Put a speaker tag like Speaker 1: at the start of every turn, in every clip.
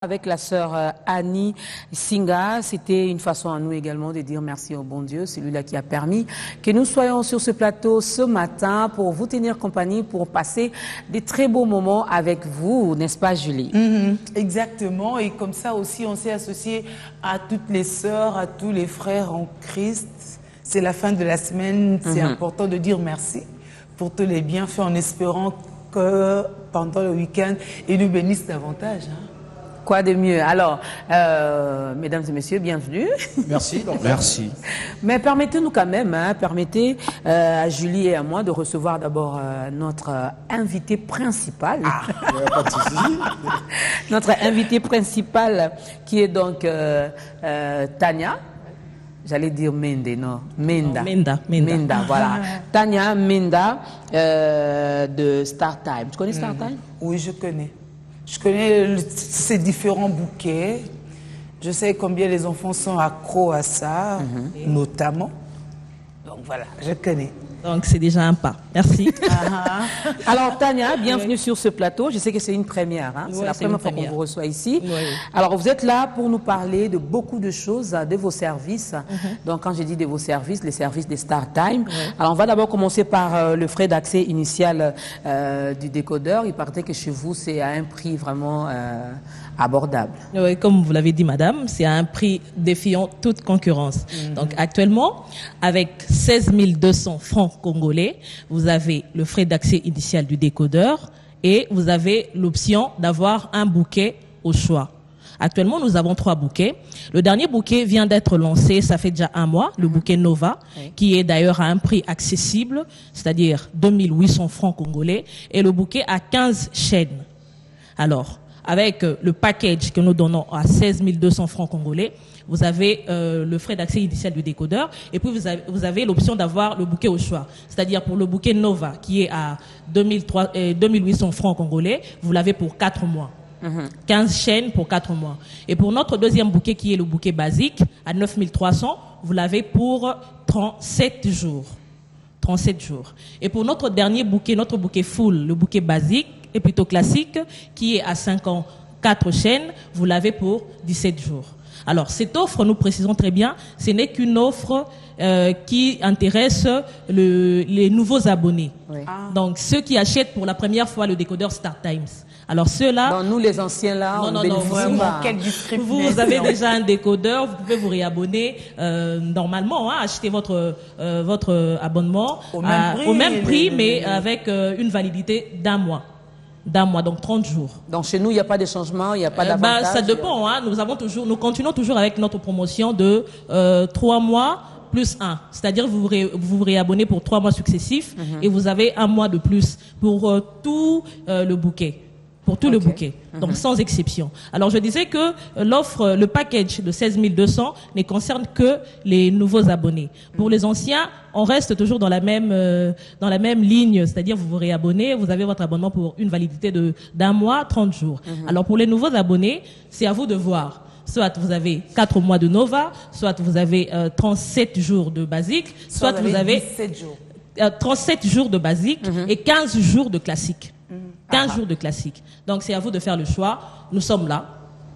Speaker 1: Avec la sœur Annie Singa, c'était une façon à nous également de dire merci au bon Dieu, celui-là qui a permis que nous soyons sur ce plateau ce matin pour vous tenir compagnie, pour passer des très beaux moments avec vous, n'est-ce pas Julie?
Speaker 2: Exactement, et comme ça aussi on s'est associé à toutes les sœurs, à tous les frères en Christ. C'est la fin de la semaine, c'est important de dire merci pour tous les bienfaits en espérant que pendant le week-end, ils nous bénissent davantage.
Speaker 1: Quoi de mieux? Alors, mesdames et messieurs, bienvenue.
Speaker 3: Merci. Donc, merci.
Speaker 1: Mais permettez-nous quand même, permettez à Julie et à moi de recevoir d'abord notre invité principal.
Speaker 3: Pas de souci.
Speaker 1: Notre invité principal qui est donc Tania. J'allais dire Mende, non, Menda. Menda, voilà. Tania Menda de Star Time. Tu connais Star Time?
Speaker 2: Oui, je connais. Je connais ces différents bouquets. Je sais combien les enfants sont accros à ça, notamment. Donc voilà, je connais.
Speaker 4: Donc c'est déjà un pas. Merci.
Speaker 1: Alors Tania, bienvenue sur ce plateau. Je sais que c'est une première. C'est la première fois qu'on vous reçoit ici. Alors vous êtes là pour nous parler de beaucoup de choses, de vos services. Donc quand je dis de vos services, les services des Star Time. Alors on va d'abord commencer par le frais d'accès initial du décodeur. Il paraît que chez vous c'est à un prix vraiment abordable.
Speaker 4: Oui, comme vous l'avez dit madame, c'est à un prix défiant toute concurrence. Donc actuellement, avec 16 200 francs congolais, vous avez le frais d'accès initial du décodeur et vous avez l'option d'avoir un bouquet au choix. Actuellement, nous avons 3 bouquets. Le dernier bouquet vient d'être lancé, ça fait déjà 1 mois, le bouquet Nova, qui est d'ailleurs à un prix accessible, c'est-à-dire 2800 francs congolais, et le bouquet à 15 chaînes. Alors, avec le package que nous donnons à 16 200 francs congolais, vous avez le frais d'accès initial du décodeur et puis vous avez l'option d'avoir le bouquet au choix. C'est-à-dire pour le bouquet Nova qui est à 2800 francs congolais, vous l'avez pour 4 mois. 15 chaînes pour 4 mois. Et pour notre deuxième bouquet qui est le bouquet basique à 9300, vous l'avez pour 37 jours. 37 jours. Et pour notre dernier bouquet, notre bouquet full, le bouquet basique et plutôt classique, qui est à 54 chaînes, vous l'avez pour 17 jours. Alors, cette offre, nous précisons très bien, ce n'est qu'une offre qui intéresse les nouveaux abonnés. Donc, ceux qui achètent pour la première fois le décodeur Star Times. Alors, ceux-là...
Speaker 1: Nous, les anciens, là,
Speaker 4: non, vraiment, vous avez déjà un décodeur, vous pouvez vous réabonner normalement, acheter votre abonnement au même prix, mais avec une validité d'1 mois. Donc 30 jours.
Speaker 1: Donc chez nous, il n'y a pas de changement, il n'y a pas d'avantage.
Speaker 4: Ça dépend. Nous continuons toujours avec notre promotion de 3 mois plus 1. C'est-à-dire vous vous réabonnez pour 3 mois successifs et vous avez 1 mois de plus pour tout le bouquet. Pour tout le bouquet, donc sans exception. Alors je disais que l'offre, le package de 16 200 ne concerne que les nouveaux abonnés. Pour les anciens, on reste toujours dans la même ligne, c'est-à-dire vous vous réabonnez, vous avez votre abonnement pour une validité d'1 mois, 30 jours. Alors pour les nouveaux abonnés, c'est à vous de voir. Soit vous avez 4 mois de Nova, soit vous avez 37 jours de basique, soit vous avez 37 jours de basique et 15 jours de classique. 15 jours de classique. Donc, c'est à vous de faire le choix. Nous sommes là.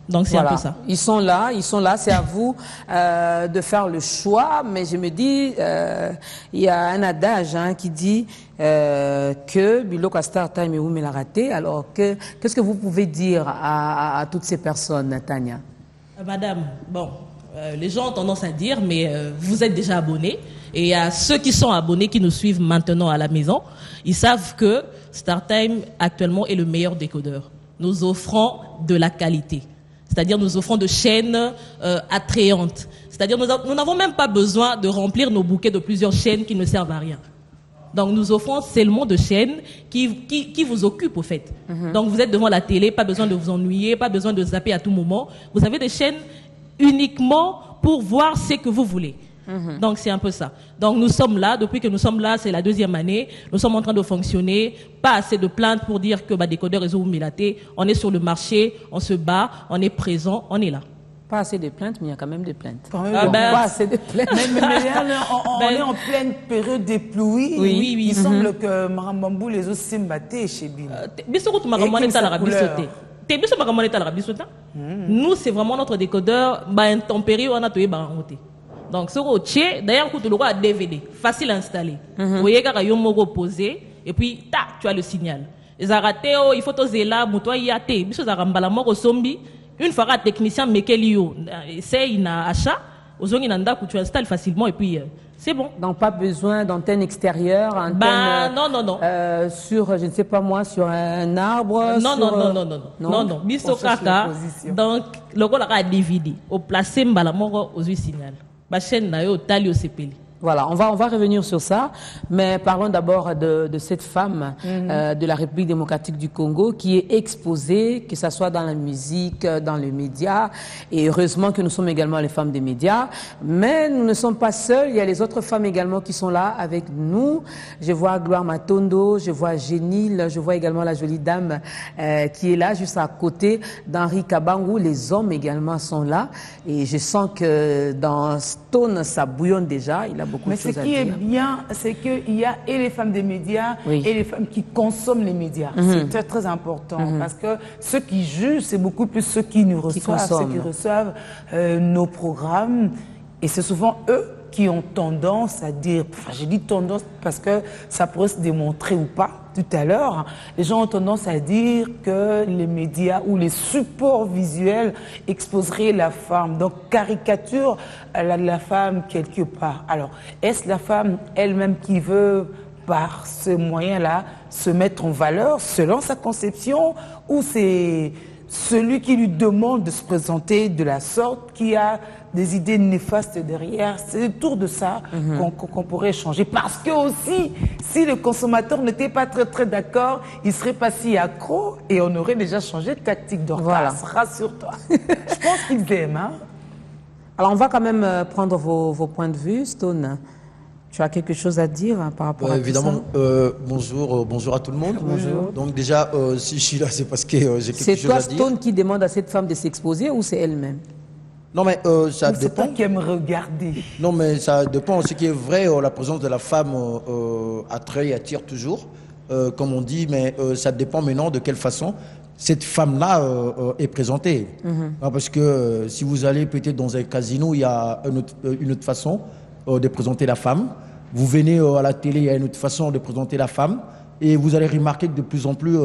Speaker 4: Donc, c'est un peu ça.
Speaker 1: Ils sont là. C'est à vous de faire le choix. Mais je me dis, il y a un adage qui dit que Biloko Star Time et où me l'a raté. Alors, qu'est-ce que vous pouvez dire à toutes ces personnes, Tania?
Speaker 4: Madame, les gens ont tendance à dire, mais vous êtes déjà abonnés. Et à ceux qui sont abonnés, qui nous suivent maintenant à la maison, ils savent que StarTime actuellement est le meilleur décodeur. Nous offrons de la qualité. C'est-à-dire nous offrons de chaînes attrayantes. C'est-à-dire nous n'avons même pas besoin de remplir nos bouquets de plusieurs chaînes qui ne servent à rien. Donc nous offrons seulement de chaînes qui vous occupent au fait. Donc vous êtes devant la télé, pas besoin de vous ennuyer, pas besoin de zapper à tout moment. Vous avez des chaînes uniquement pour voir ce que vous voulez. Donc c'est un peu ça. Donc nous sommes là, depuis que nous sommes là, c'est la 2e année, nous sommes en train de fonctionner, pas assez de plaintes pour dire que décodeur réseau Milaté, on est sur le marché, on se bat, on est présent, on est là.
Speaker 1: Pas assez de plaintes, mais il y a quand même des plaintes.
Speaker 2: Pas assez de plaintes. Mais on est en pleine période des pluies.
Speaker 4: Oui.
Speaker 2: Il semble que Marambambou les autres s'est battés chez Bim.
Speaker 4: Nous, c'est vraiment notre décodeur, intempérie, on a tout donc, ce que d'ailleurs, tu as DVD, facile à installer. Vous voyez, quand tu as posé, et puis, tu as le signal. Les raté, il faut oser là, toi, il y a té. Biso za rambala moko sombi. Une fois que technicien mekelio, c'est une achat. Aux ongles nanda que tu installes facilement et puis c'est bon.
Speaker 1: Donc pas besoin d'antenne extérieure, antenne.
Speaker 4: Non.
Speaker 1: Sur, je ne sais pas moi, sur un arbre.
Speaker 4: Non. Biso kaka. Donc le rôle a DVD. Au placé mbala moko aux signal. Ba chaîne na yo tali au sepeli.
Speaker 1: Voilà, on va revenir sur ça, mais parlons d'abord de cette femme de la République démocratique du Congo qui est exposée, que ce soit dans la musique, dans les médias, et heureusement que nous sommes également les femmes des médias, mais nous ne sommes pas seuls, il y a les autres femmes également qui sont là avec nous. Je vois Gloire Matondo, je vois Génile, je vois également la jolie dame qui est là, juste à côté d'Henri Kabangou, les hommes également sont là, et je sens que dans Stone, ça bouillonne déjà, il a beaucoup de choses à dire.
Speaker 2: Mais ce qui est bien, c'est qu'il y a et les femmes des médias et les femmes qui consomment les médias. C'est très, très important parce que ceux qui jugent, c'est beaucoup plus ceux qui nous reçoivent, ceux qui reçoivent nos programmes. Et c'est souvent eux qui ont tendance à dire, enfin j'ai dit tendance parce que ça pourrait se démontrer ou pas tout à l'heure, les gens ont tendance à dire que les médias ou les supports visuels exposeraient la femme, donc caricature la femme quelque part. Alors, est-ce la femme elle-même qui veut, par ce moyen-là, se mettre en valeur selon sa conception, ou c'est celui qui lui demande de se présenter de la sorte qui a des idées néfastes derrière? C'est autour de ça qu'on pourrait échanger. Parce que aussi, si le consommateur n'était pas très très d'accord, il serait pas si accro et on aurait déjà changé de tactique. Donc, rassure-toi. Je pense qu'ils aiment. Hein?
Speaker 1: Alors, on va quand même prendre vos points de vue, Stone. Tu as quelque chose à dire par rapport à
Speaker 3: évidemment,
Speaker 1: tout ça?
Speaker 3: Bonjour à tout le monde.
Speaker 1: Bonjour.
Speaker 3: Donc déjà, si je suis là, c'est parce que j'ai quelque chose à dire.
Speaker 1: C'est toi, Stone, qui demande à cette femme de s'exposer ou c'est elle-même?
Speaker 3: Non, mais ça dépend.
Speaker 2: C'est toi qui aime regarder.
Speaker 3: Non, mais ça dépend. Ce qui est vrai, la présence de la femme attire toujours, comme on dit, mais ça dépend maintenant de quelle façon cette femme-là est présentée. Parce que si vous allez peut-être dans un casino, il y a une autre façon de présenter la femme. Vous venez à la télé, il y a une autre façon de présenter la femme. Et vous allez remarquer que de plus en plus,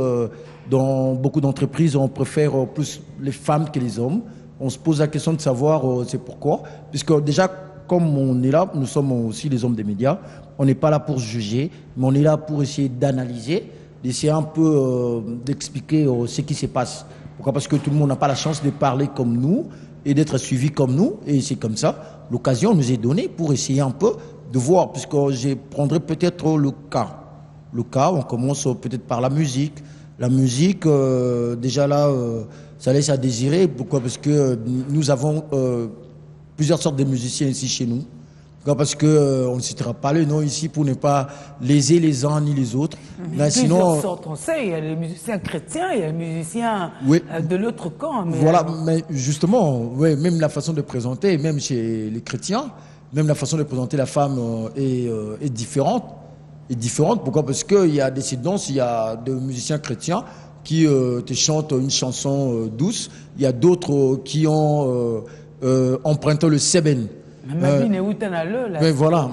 Speaker 3: dans beaucoup d'entreprises, on préfère plus les femmes que les hommes. On se pose la question de savoir c'est pourquoi. Puisque déjà, comme on est là, nous sommes aussi les hommes des médias, on n'est pas là pour juger, mais on est là pour essayer d'analyser, d'essayer un peu d'expliquer ce qui se passe. Pourquoi? Parce que tout le monde n'a pas la chance de parler comme nous et d'être suivi comme nous. Et c'est comme ça, l'occasion nous est donnée pour essayer un peu de voir, puisque je prendrai peut-être le cas. Le cas, on commence peut-être par la musique. La musique, déjà là, ça laisse à désirer. Pourquoi? Parce que nous avons plusieurs sortes de musiciens ici chez nous. Pourquoi? Parce que on ne citera pas les noms ici pour ne pas léser les uns ni les autres.
Speaker 2: Mais sinon, sortes, on sait, il y a les musiciens chrétiens, il y a les musiciens de l'autre camp. Mais
Speaker 3: voilà, mais justement, même la façon de présenter, même chez les chrétiens, même la façon de présenter la femme est différente. Pourquoi? Parce qu'il y a des tendances, il y a des musiciens chrétiens qui te chantent une chanson douce. Il y a d'autres qui ont emprunté le seben. Mais voilà,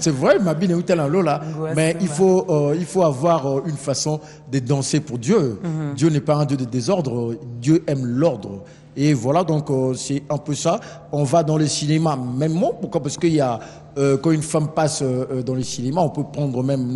Speaker 3: c'est vrai, mais il faut avoir une façon de danser pour Dieu. Dieu n'est pas un Dieu de désordre, Dieu aime l'ordre. Et voilà, donc c'est un peu ça. On va dans les cinémas, même moi, pourquoi? Parce qu'il y a, quand une femme passe dans les cinémas, on peut prendre même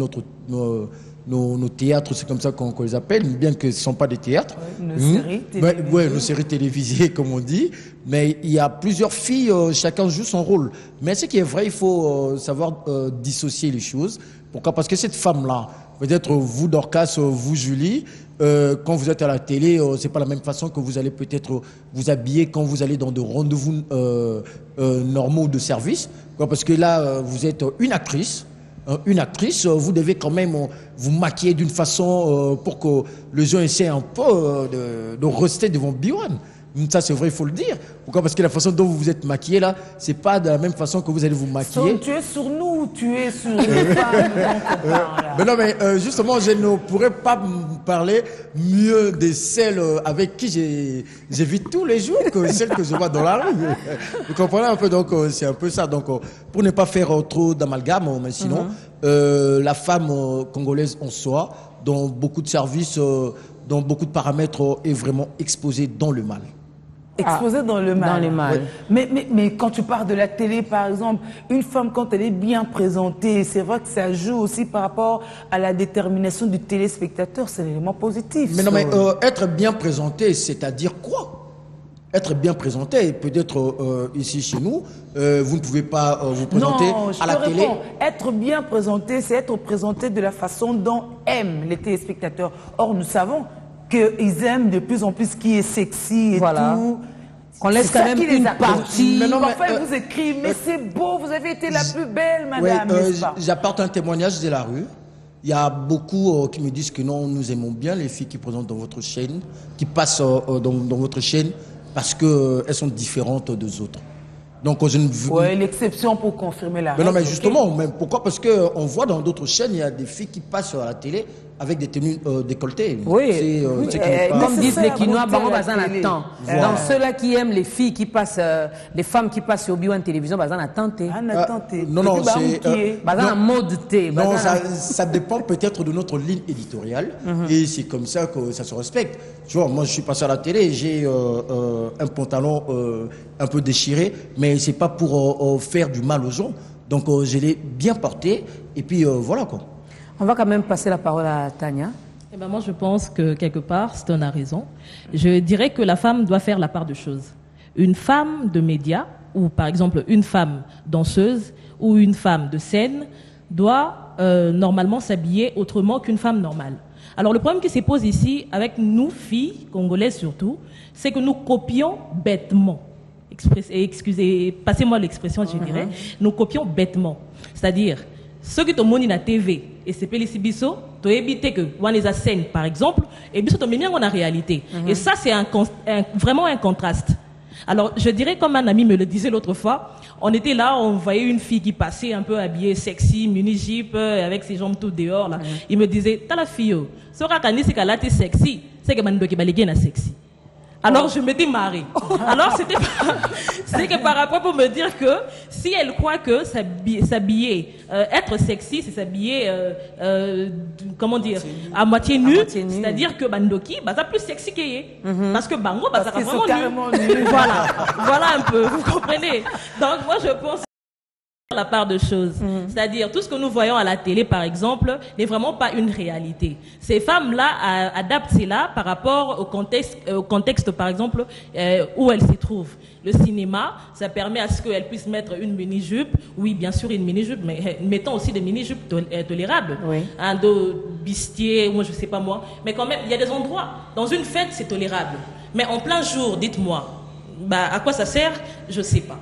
Speaker 3: nos théâtres, c'est comme ça qu'on les appelle, bien que ce ne sont pas des théâtres. Nos séries télévisées, comme on dit. Mais il y a plusieurs filles, chacun joue son rôle. Mais ce qui est vrai, il faut savoir dissocier les choses. Pourquoi? Parce que cette femme-là, peut-être vous, Dorcas, vous, Julie, quand vous êtes à la télé, c'est pas la même façon que vous allez peut-être vous habiller quand vous allez dans des rendez-vous normaux de service. Parce que là, vous êtes une actrice. Vous devez quand même vous maquiller d'une façon pour que les gens essaient un peu de rester devant Biwan. Ça, c'est vrai, il faut le dire. Pourquoi? Parce que la façon dont vous vous êtes maquillé là, c'est pas de la même façon que vous allez vous maquiller.
Speaker 2: Tu es sur nous. beaucoup tué sur les femmes.
Speaker 3: Mais non, mais justement, je ne pourrais pas me parler mieux de celles avec qui j'ai vu tous les jours que celles que je vois dans la rue. Vous comprenez un peu, donc c'est un peu ça. Donc, pour ne pas faire trop d'amalgame, mais sinon, la femme congolaise en soi, dans beaucoup de services, dans beaucoup de paramètres, est vraiment exposée dans le mal.
Speaker 2: Exposée dans le mal.
Speaker 1: Dans le mal.
Speaker 2: Oui. Mais quand tu parles de la télé, par exemple, une femme, quand elle est bien présentée, c'est vrai que ça joue aussi par rapport à la détermination du téléspectateur. C'est un élément positif.
Speaker 3: Mais non, mais être bien présenté, c'est-à-dire quoi? Être bien présenté, peut-être ici chez nous, vous ne pouvez pas vous présenter à la télé.
Speaker 2: Être bien présenté, c'est être présenté de la façon dont aiment les téléspectateurs. Or, nous savons qu'ils aiment de plus en plus ce qui est sexy et tout.
Speaker 1: Qu'on laisse quand même une partie.
Speaker 2: Parfois, ils vous écrivent, mais c'est beau, vous avez été la plus belle, madame, n'est-ce pas?
Speaker 3: J'apporte un témoignage de la rue. Il y a beaucoup qui me disent que non, nous aimons bien les filles qui présentent dans votre chaîne, qui passent dans votre chaîne, parce qu'elles sont différentes des autres. Donc, je ne veux...
Speaker 2: Oui, l'exception pour confirmer la règle.
Speaker 3: Non, mais justement, même pourquoi? Parce qu'on voit dans d'autres chaînes, il y a des filles qui passent à la télé avec des tenues décolletées.
Speaker 1: Oui, comme disent les Quinois, Bazan attend. Dans ceux-là qui aiment les filles qui passent, les femmes qui passent sur Bio en télévision, Bazan attend.
Speaker 3: Non, c'est...
Speaker 1: Bazan en mode T.
Speaker 3: Non, ça dépend peut-être de notre ligne éditoriale. Et c'est comme ça que ça se respecte. Tu vois, moi, je suis passé à la télé, j'ai un pantalon un peu déchiré, mais c'est pas pour faire du mal aux gens. Donc, je l'ai bien porté. Et puis, voilà, quoi.
Speaker 1: On va quand même passer la parole à Tania.
Speaker 4: Eh ben moi, je pense que quelque part, Stone a raison. Je dirais que la femme doit faire la part de choses. Une femme de médias, ou par exemple une femme danseuse, ou une femme de scène, doit normalement s'habiller autrement qu'une femme normale. Alors le problème qui se pose ici, avec nous, filles, congolaises surtout, c'est que nous copions bêtement. Excusez, passez-moi l'expression, je dirais. Nous copions bêtement. C'est-à-dire, ceux qui ont la TV et c'est Pélicibiso, tu éviter que on les scène par exemple, et bien surtout bien on a réalité. Et ça c'est vraiment un contraste. Alors je dirais comme un ami me le disait l'autre fois, on était là, on voyait une fille qui passait un peu habillée sexy, mini-jupe, avec ses jambes tout dehors là. Il me disait, t'as la fille, ce c'est qu'elle a été sexy, c'est que man doki baligé sexy. Alors je me démarrais. Alors c'est que par rapport pour me dire que si elle croit que s'habiller, être sexy, c'est s'habiller, comment dire, à moitié nu, c'est-à-dire que Bandoki, bah ça plus sexy qu'elle est, parce que Bango, bah ça vraiment nu. Voilà un peu, vous comprenez. Donc moi je pense la part de choses. C'est-à-dire, tout ce que nous voyons à la télé, par exemple, n'est vraiment pas une réalité. Ces femmes-là adaptent cela par rapport au contexte, par exemple, où elles se trouvent. Le cinéma, ça permet à ce qu'elles puissent mettre une mini-jupe. Oui, bien sûr, une mini-jupe, mais mettons aussi des mini-jupes tolérables. Oui. Un dos bustier, moi, je sais pas moi. Mais quand même, il y a des endroits. Dans une fête, c'est tolérable. Mais en plein jour, dites-moi, bah, à quoi ça sert? Je sais pas.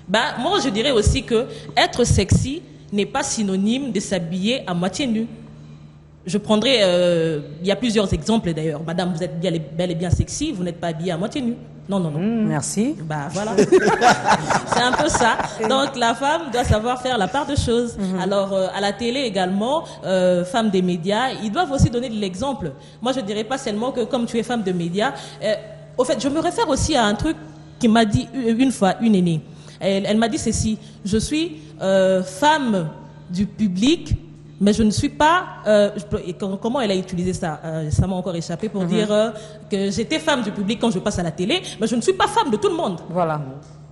Speaker 4: Bah, moi, je dirais aussi que être sexy n'est pas synonyme de s'habiller à moitié nu. Je prendrai, il y a plusieurs exemples d'ailleurs. Madame, vous êtes bel et bien sexy, vous n'êtes pas habillée à moitié nu. Non.
Speaker 1: Merci.
Speaker 4: Bah voilà. C'est un peu ça. Donc la femme doit savoir faire la part de choses. Alors à la télé également, femmes des médias, ils doivent aussi donner de l'exemple. Moi, je dirais pas seulement que comme tu es femme de médias. Au fait, je me réfère aussi à un truc qui m'a dit une fois une aînée. Elle m'a dit ceci, je suis femme du public, mais je ne suis pas... comment elle a utilisé ça? Ça m'a encore échappé pour dire que j'étais femme du public quand je passe à la télé, mais je ne suis pas femme de tout le monde.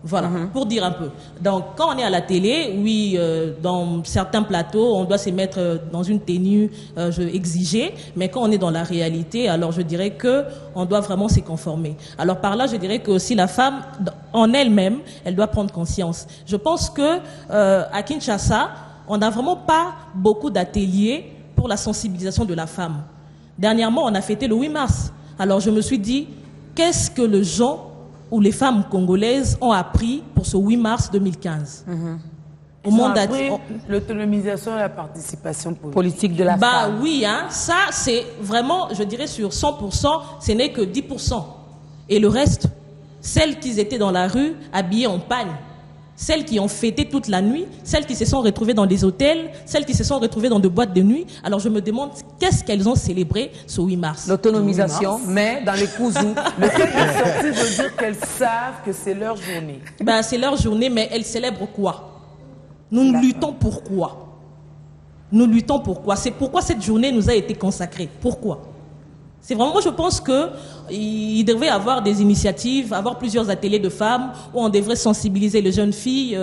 Speaker 4: Voilà, pour dire un peu. Donc, quand on est à la télé, oui, dans certains plateaux, on doit se mettre dans une tenue exigée, mais quand on est dans la réalité, alors je dirais que on doit vraiment s'y conformer. Alors par là, je dirais que aussi la femme, en elle-même, elle doit prendre conscience. Je pense que à Kinshasa, on n'a vraiment pas beaucoup d'ateliers pour la sensibilisation de la femme. Dernièrement, on a fêté le 8 mars. Alors je me suis dit, qu'est-ce que les gens où les femmes congolaises ont appris pour ce 8 mars 2015.
Speaker 2: Au monde l'autonomisation et la participation
Speaker 1: politique de la femme.
Speaker 4: Bah oui, hein, ça c'est vraiment, je dirais sur 100%, ce n'est que 10%. Et le reste, celles qui étaient dans la rue habillées en pagne, celles qui ont fêté toute la nuit, celles qui se sont retrouvées dans des hôtels, celles qui se sont retrouvées dans des boîtes de nuit. Alors je me demande qu'est-ce qu'elles ont célébré ce 8 mars.
Speaker 1: L'autonomisation, mais dans les cousous.
Speaker 2: Le fait de sortir veut dire qu'elles savent que c'est leur journée.
Speaker 4: Ben, c'est leur journée, mais elles célèbrent quoi? Nous luttons pourquoi? Nous luttons pourquoi? C'est pourquoi cette journée nous a été consacrée. Pourquoi? C'est vraiment, moi je pense qu'il devrait y avoir des initiatives, avoir plusieurs ateliers de femmes où on devrait sensibiliser les jeunes filles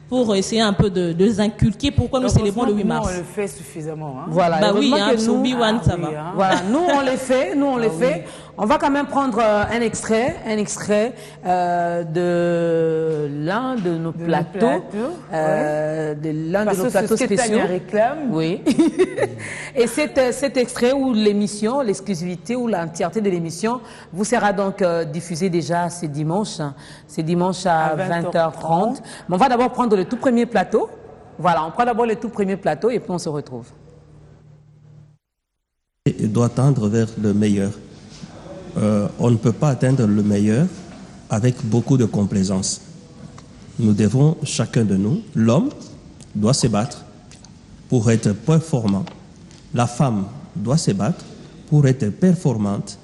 Speaker 4: pour essayer un peu de les inculquer pourquoi nous célébrons le 8 mars.
Speaker 2: Nous, on le fait suffisamment. Hein.
Speaker 1: Voilà,
Speaker 4: bah oui, hein,
Speaker 1: que nous,
Speaker 4: ça va.
Speaker 2: Hein.
Speaker 1: Voilà, nous on les fait, On va quand même prendre un extrait de l'un de nos plateaux, de l'un de nos plateaux spéciaux.
Speaker 2: Réclame.
Speaker 1: Oui. Et cet extrait ou l'émission, l'exclusivité ou l'entièreté de l'émission vous sera donc diffusé déjà ce dimanche à 20h30. Mais on va d'abord prendre le tout premier plateau. Voilà, on prend d'abord le tout premier plateau et puis on se retrouve.
Speaker 5: Il doit tendre vers le meilleur. On ne peut pas atteindre le meilleur avec beaucoup de complaisance. Nous devons, chacun de nous, l'homme doit se battre pour être performant. La femme doit se battre pour être performante,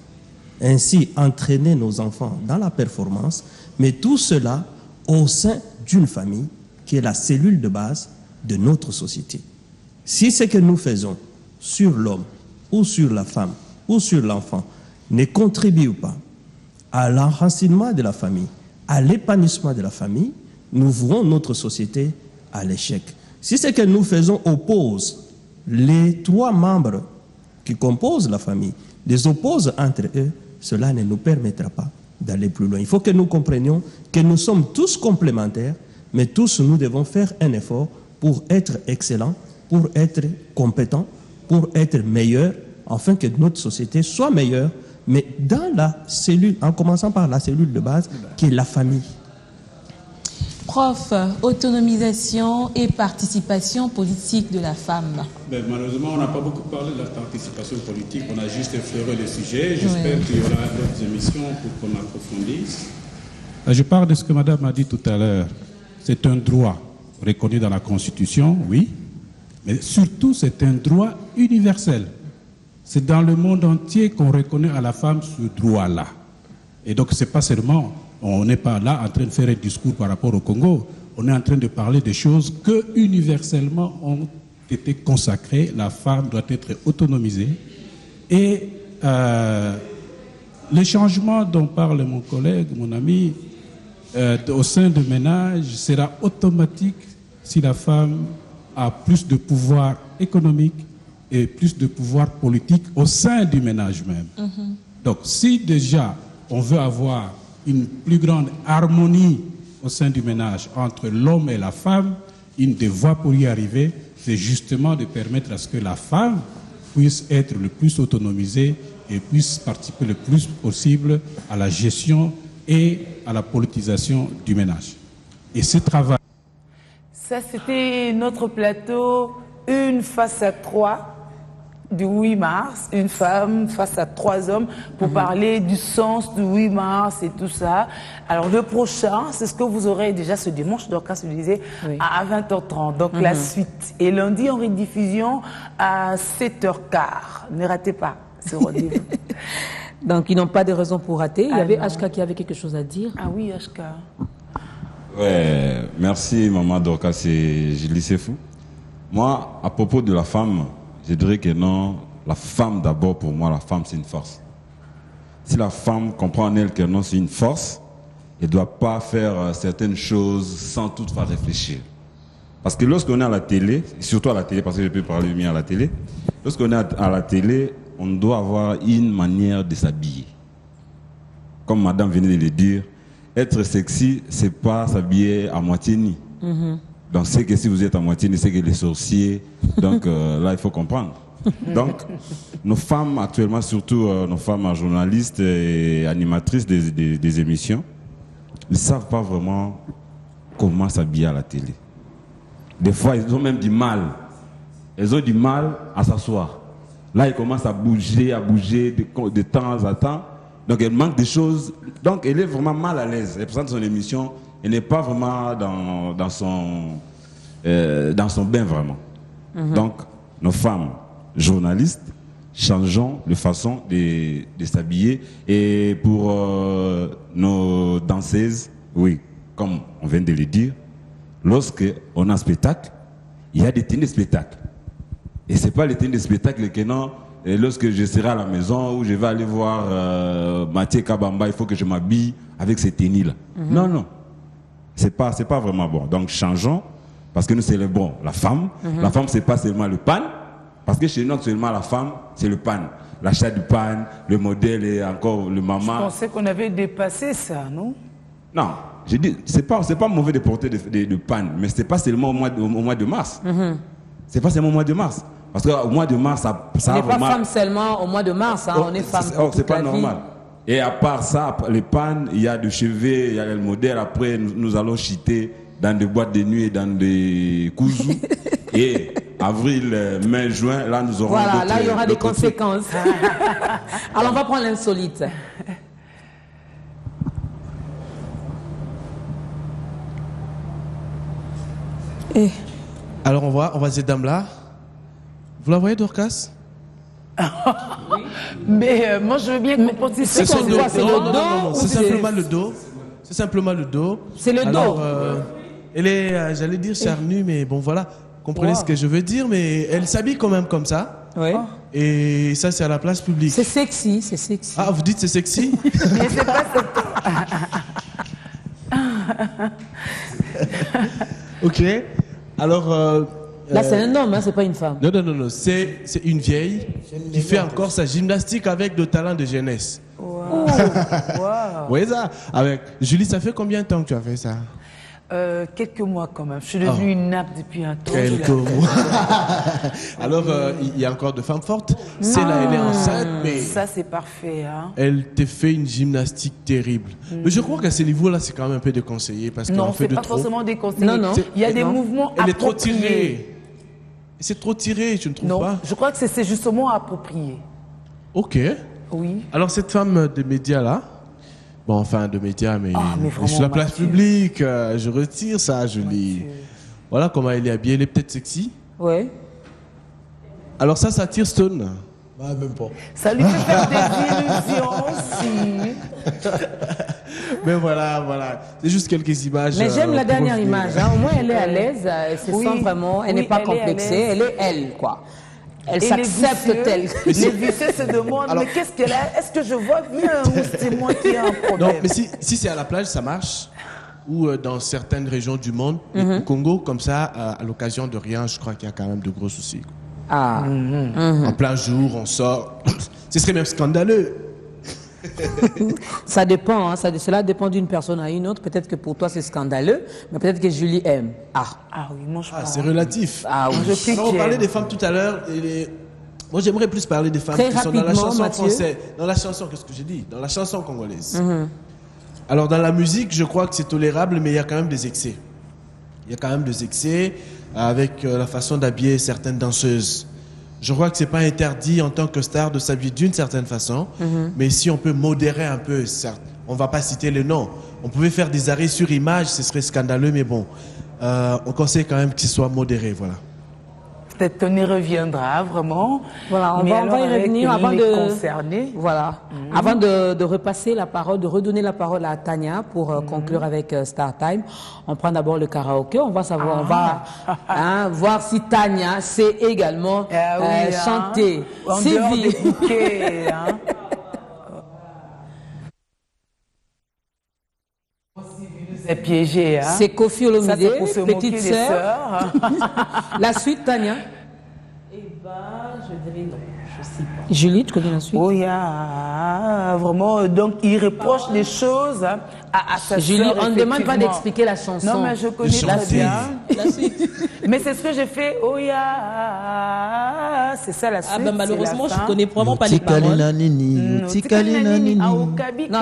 Speaker 5: ainsi entraîner nos enfants dans la performance, mais tout cela au sein d'une famille qui est la cellule de base de notre société. Si ce que nous faisons sur l'homme ou sur la femme ou sur l'enfant ne contribue pas à l'enracinement de la famille, à l'épanouissement de la famille, nous vouons notre société à l'échec. Si ce que nous faisons oppose les trois membres qui composent la famille, les oppose entre eux, cela ne nous permettra pas d'aller plus loin. Il faut que nous comprenions que nous sommes tous complémentaires, mais tous nous devons faire un effort pour être excellents, pour être compétents, pour être meilleurs, afin que notre société soit meilleure, mais dans la cellule, en commençant par la cellule de base, qui est la famille.
Speaker 6: Prof, autonomisation et participation politique de la femme.
Speaker 7: Ben, malheureusement, on n'a pas beaucoup parlé de la participation politique, on a juste effleuré le sujet. J'espère qu'il y aura d'autres émissions pour qu'on approfondisse. Je parle de ce que Madame a dit tout à l'heure. C'est un droit reconnu dans la Constitution, oui, mais surtout c'est un droit universel. C'est dans le monde entier qu'on reconnaît à la femme ce droit-là. Et donc c'est pas seulement, on n'est pas là en train de faire un discours par rapport au Congo, on est en train de parler des choses que universellement ont été consacrées. La femme doit être autonomisée. Et les changements dont parle mon collègue, mon ami, au sein du ménage sera automatique si la femme a plus de pouvoir économique et plus de pouvoir politique au sein du ménage même. Donc si déjà on veut avoir une plus grande harmonie au sein du ménage entre l'homme et la femme, une des voies pour y arriver, c'est justement de permettre à ce que la femme puisse être le plus autonomisée et puisse participer le plus possible à la gestion et à la politisation du ménage. Et ce travail...
Speaker 2: Ça, c'était notre plateau, une face à trois, du 8 mars, une femme face à 3 hommes, pour parler du sens du 8 mars et tout ça. Alors, le prochain, c'est ce que vous aurez déjà ce dimanche, donc, se disait, à 20h30. Donc, la suite. Et lundi, en rediffusion, à 7h15. Ne ratez pas ce rendez-vous.
Speaker 1: Donc, ils n'ont pas de raison pour rater. Il y avait HK qui avait quelque chose à dire.
Speaker 2: Ah oui, HK.
Speaker 8: Ouais, merci Maman Dorcas et Julie Sefou. Moi, à propos de la femme, je dirais que non, la femme d'abord, pour moi, la femme c'est une force. Si la femme comprend en elle que non, c'est une force, elle ne doit pas faire certaines choses sans toutefois réfléchir. Parce que lorsqu'on est à la télé, surtout à la télé, parce que je peux parler mieux à la télé, lorsqu'on est à la télé, on doit avoir une manière de s'habiller. Comme madame venait de le dire, être sexy, c'est pas s'habiller à moitié nu. Donc c'est que si vous êtes à moitié nu, c'est que les sorciers. Donc là, il faut comprendre. Donc, nos femmes actuellement, surtout nos femmes journalistes et animatrices des émissions, ne savent pas vraiment comment s'habiller à la télé. Des fois, ils ont même du mal. Elles ont du mal à s'asseoir. Là, ils commencent à bouger de temps à temps. Donc, elle manque des choses. Donc, elle est vraiment mal à l'aise. Elle présente son émission, elle n'est pas vraiment dans son bain vraiment. Donc, nos femmes journalistes, changeons de façon de s'habiller. Et pour nos danseuses, oui, comme on vient de le dire, lorsqu'on a un spectacle, il y a des tenues de spectacle. Et ce n'est pas les tenues de spectacle que non, lorsque je serai à la maison ou je vais aller voir Mathieu Kabamba, il faut que je m'habille avec ces tenues-là. Non, non. C'est pas vraiment bon. Donc changeons, parce que nous célébrons la femme. La femme, c'est pas seulement le pan, parce que chez nous, actuellement, la femme, c'est le pan. L'achat du pan, le modèle et encore le maman.
Speaker 2: Je pensais qu'on avait dépassé ça, non?
Speaker 8: Non, j'ai dit, c'est pas mauvais de porter de pan, mais c'est pas seulement au mois de mars. C'est pas seulement au mois de mars. Parce qu'au mois de mars, ça
Speaker 1: on n'est pas femme seulement au mois de mars, hein, on est femme pour toute
Speaker 8: c'est pas
Speaker 1: la
Speaker 8: normal.
Speaker 1: vie.
Speaker 8: Et à part ça, les pannes, il y a du chevet, il y a le modèle. Après, nous allons chiter dans des boîtes de nuit et dans des cousous. Et avril, mai, juin, là, nous aurons.
Speaker 1: Voilà, là, il y aura des conséquences. Alors, on va prendre l'insolite.
Speaker 9: Alors, on voit cette dame-là. Vous la voyez, Dorcas?
Speaker 2: Oui. Mais moi, je veux bien qu'on porte ici.
Speaker 9: C'est le dos. C'est simplement le dos. C'est simplement le dos.
Speaker 1: C'est le dos.
Speaker 9: Elle est, j'allais dire charnue, mais bon, voilà. Comprenez ce que je veux dire, mais elle s'habille quand même comme ça.
Speaker 1: Oui.
Speaker 9: Et ça, c'est à la place publique.
Speaker 1: C'est sexy, c'est sexy.
Speaker 9: Ah, vous dites c'est sexy?
Speaker 2: Mais c'est pas
Speaker 9: Ok. Alors.
Speaker 1: Là, c'est un homme, hein, c'est pas une femme.
Speaker 9: Non. C'est une vieille qui fait encore sa gymnastique avec de talent de jeunesse.
Speaker 2: Wow.
Speaker 9: Oui, ça. Avec Julie, ça fait combien de temps que tu as fait ça?
Speaker 2: Quelques mois quand même. Je suis devenue une nappe depuis un temps.
Speaker 9: Quelques mois. Alors, il y a encore de femmes fortes. Celle-là, elle est enceinte, mais...
Speaker 2: Ça, c'est parfait. Hein.
Speaker 9: Elle te fait une gymnastique terrible. Mais je crois qu'à ce niveau-là, c'est quand même un peu déconseillé. Parce qu'on fait de trop.
Speaker 2: Non, c'est pas forcément déconseillé.
Speaker 1: Non.
Speaker 2: Il y a des mouvements appropriés.
Speaker 9: Elle est trop tirée. C'est trop tiré, tu ne trouves pas?
Speaker 2: Non, je crois que c'est justement approprié.
Speaker 9: Ok.
Speaker 2: Oui.
Speaker 9: Alors, cette femme de médias là, bon, enfin, de médias, mais sur la place publique, je retire ça, je lis. Voilà comment elle est habillée, elle est peut-être sexy.
Speaker 1: Oui.
Speaker 9: Alors, ça tire Stone.
Speaker 3: Bah, même pas.
Speaker 2: Ça lui fait faire des illusions aussi.
Speaker 9: Mais voilà. C'est juste quelques images.
Speaker 1: Mais j'aime la dernière image. Hein. Au moins, elle est à l'aise. Elle se sent vraiment. Elle n'est pas complexée. Elle est elle, quoi. Elle s'accepte telle.
Speaker 2: Les vicieux se demandent, mais qu'est-ce qu'elle a? Est-ce que je vois bien ou c'est moi qui ai un problème?
Speaker 9: Non, mais si c'est à la plage, ça marche. Ou dans certaines régions du monde. Au Congo, comme ça, à l'occasion de rien, je crois qu'il y a quand même de gros soucis.
Speaker 1: Ah.
Speaker 9: En plein jour, on sort. Ce serait même scandaleux.
Speaker 1: Ça dépend, hein, cela dépend d'une personne à une autre. Peut-être que pour toi c'est scandaleux, mais peut-être que Julie aime.
Speaker 2: Ah oui, moi je pense.
Speaker 9: C'est relatif.
Speaker 1: Ah oui.
Speaker 9: On parlait des femmes tout à l'heure. Moi j'aimerais plus parler des femmes qui sont dans la chanson française. Dans la chanson, qu'est-ce que j'ai dit? Dans la chanson congolaise. Alors dans la musique, je crois que c'est tolérable, mais il y a quand même des excès. Il y a quand même des excès avec la façon d'habiller certaines danseuses. Je crois que c'est pas interdit en tant que star de s'habiller d'une certaine façon, mais si on peut modérer un peu, certes, on va pas citer les noms. On pouvait faire des arrêts sur image, ce serait scandaleux, mais bon, on conseille quand même qu'il soit modéré, voilà.
Speaker 2: Peut-être qu'on y reviendra vraiment.
Speaker 1: Voilà, on va y revenir avant de
Speaker 2: concerner.
Speaker 1: Voilà, avant de repasser la parole, de redonner la parole à Tania pour conclure avec Star Time. On prend d'abord le karaoké. On va savoir, on va voir si Tania sait également chanter.
Speaker 2: En dehors des bouquets, hein. C'est piégé, hein.
Speaker 1: C'est Kofi Olomide, petite
Speaker 2: sœur.
Speaker 1: La suite, Tania?
Speaker 4: Eh ben, je dirais non. Je sais pas.
Speaker 1: Julie, tu connais la suite?
Speaker 2: Oh, vraiment, donc il reproche des choses à sa
Speaker 1: Julie,
Speaker 2: sœur.
Speaker 1: on ne demande pas d'expliquer la chanson.
Speaker 2: Non, mais je connais très bien.
Speaker 4: La suite.
Speaker 2: Mais c'est ce que j'ai fait. Oh, c'est ça la suite.
Speaker 4: Ah ben malheureusement, je connais vraiment pas les paroles.
Speaker 1: Non,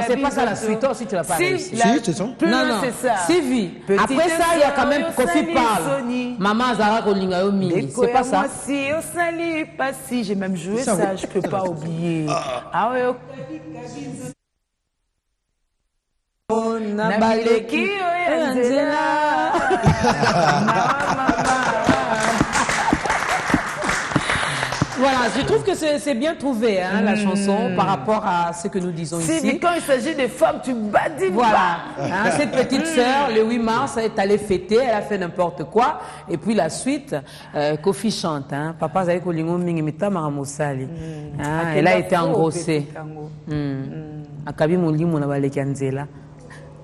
Speaker 1: c'est pas ça la suite. Toi aussi, tu l'as pas réussi.
Speaker 3: Si, c'est ça.
Speaker 1: Non, c'est ça. Sylvie. Après ça, il y a quand même Kofi parle. Maman Zara Kolinga Mimi. C'est pas ça.
Speaker 2: Si, au salut, pas si. J'ai même joué ça, je peux pas oublier. Ah ouais, Angela.
Speaker 1: Voilà, je trouve que c'est bien trouvé, hein, la chanson, par rapport à ce que nous disons ici.
Speaker 2: Mais quand il s'agit des femmes, tu badines.
Speaker 1: Voilà. Hein, cette petite sœur, le 8 mars, elle est allée fêter, elle a fait n'importe quoi. Et puis la suite, Kofi chante. Hein, Papa Zaï Kolingo Mingimita Maramosali. Elle a été engrossée. Akabi Mouli Mounabale Kanzela.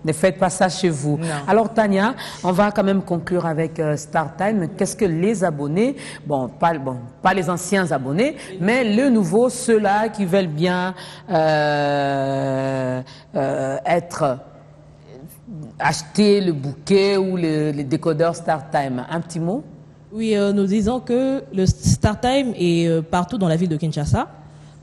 Speaker 1: Ne faites pas ça chez vous. Non. Alors Tania, on va quand même conclure avec StarTime. Qu'est-ce que les abonnés, pas les anciens abonnés, mais le nouveau, ceux-là qui veulent bien acheter le bouquet ou les décodeurs StarTime. Un petit mot?
Speaker 4: Oui, nous disons que le StarTime est partout dans la ville de Kinshasa.